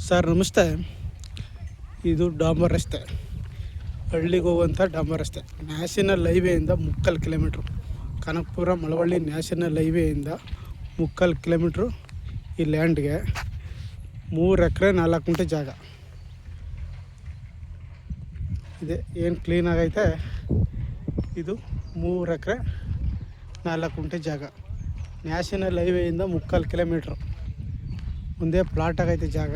Sir ನಮಸ್ತೆ. ಇದು ಡಾಂಬರ್ ರಸ್ತೆ, ಹಳ್ಳಿಗೆ ಹೋಗುವಂಥ ಡಾಂಬರ್ ರಸ್ತೆ. ನ್ಯಾಷನಲ್ ಹೈವೇಯಿಂದ 3 ಕಿಲೋಮೀಟ್ರು. ಕನಕಪುರ ಮಳವಳ್ಳಿ ನ್ಯಾಷನಲ್ ಹೈವೇಯಿಂದ 3 ಕಿಲೋಮೀಟ್ರು ಈ ಲ್ಯಾಂಡ್ಗೆ 3 ಎಕರೆ 4 ಗುಂಟೆ ಜಾಗ ಇದೆ. ಏನು ಕ್ಲೀನ್ ಆಗೈತೆ. ಇದು 3 ಎಕರೆ 4 ಗುಂಟೆ ಜಾಗ. ನ್ಯಾಷನಲ್ ಹೈವೇಯಿಂದ 3 ಕಿಲೋಮೀಟ್ರು ಒಂದೇ ಪ್ಲಾಟ್ ಆಗೈತೆ ಜಾಗ.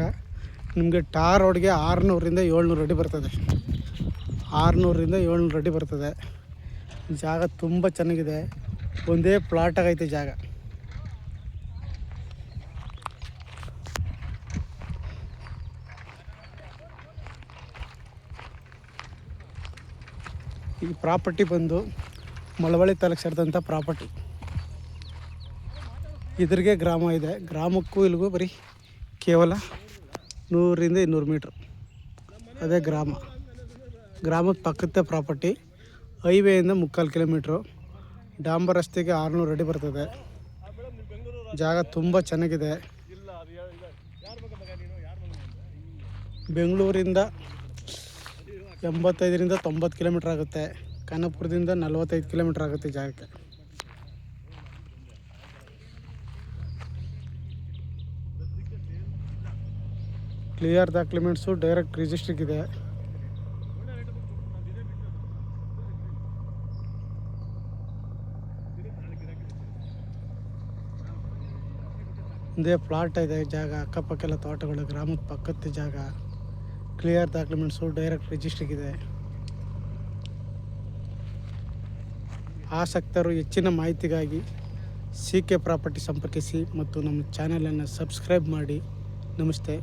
ನಿಮಗೆ ಟಾರ್ ರೋಡ್ಗೆ 600ರಿಂದ 700 ಅಡಿ ಬರ್ತದೆ. 600ರಿಂದ 700 ಅಡಿ ಬರ್ತದೆ. ಜಾಗ ತುಂಬ ಚೆನ್ನಾಗಿದೆ. ಒಂದೇ ಪ್ಲಾಟ್ ಆಗೈತೆ ಜಾಗ. ಈ ಪ್ರಾಪರ್ಟಿ ಬಂದು ಮಳವಳ್ಳಿ ತಾಲೂಕು ಸೇರಿದಂಥ ಪ್ರಾಪರ್ಟಿ. ಇದ್ರಿಗೆ ಗ್ರಾಮ ಇದೆ. ಗ್ರಾಮಕ್ಕೂ ಇಲ್ಲಿಗೂ ಬರೀ ಕೇವಲ 100ರಿಂದ 200 ಮೀಟ್ರ್. ಅದೇ ಗ್ರಾಮದ ಪಕ್ಕದ ಪ್ರಾಪರ್ಟಿ. ಹೈವೇಯಿಂದ 3 ಕಿಲೋಮೀಟ್ರು. ಡಾಂಬರ್ ರಸ್ತೆಗೆ 600 ಅಡಿ ಬರ್ತದೆ. ಜಾಗ ತುಂಬ ಚೆನ್ನಾಗಿದೆ. ಬೆಂಗಳೂರಿಂದ 85ರಿಂದ 90 ಕಿಲೋಮೀಟ್ರ್ ಆಗುತ್ತೆ. ಕನಕಪುರದಿಂದ 45 ಕಿಲೋಮೀಟ್ರ್ ಆಗುತ್ತೆ ಜಾಗಕ್ಕೆ. ಕ್ಲಿಯರ್ ಡಾಕ್ಯುಮೆಂಟ್ಸು, ಡೈರೆಕ್ಟ್ ರಿಜಿಸ್ಟ್ರಿಗೆ. ಒಂದೇ ಪ್ಲಾಟ್ ಇದೆ ಜಾಗ. ಅಕ್ಕಪಕ್ಕೆಲ್ಲ ತೋಟಗಳು. ಗ್ರಾಮದ ಪಕ್ಕದ ಜಾಗ. ಕ್ಲಿಯರ್ ಡಾಕ್ಯುಮೆಂಟ್ಸು, ಡೈರೆಕ್ಟ್ ರಿಜಿಸ್ಟ್ರಿಗೆ. ಆಸಕ್ತರು ಹೆಚ್ಚಿನ ಮಾಹಿತಿಗಾಗಿ CK ಪ್ರಾಪರ್ಟಿ ಸಂಪರ್ಕಿಸಿ ಮತ್ತು ನಮ್ಮ ಚಾನಲನ್ನು ಸಬ್ಸ್ಕ್ರೈಬ್ ಮಾಡಿ. ನಮಸ್ತೆ.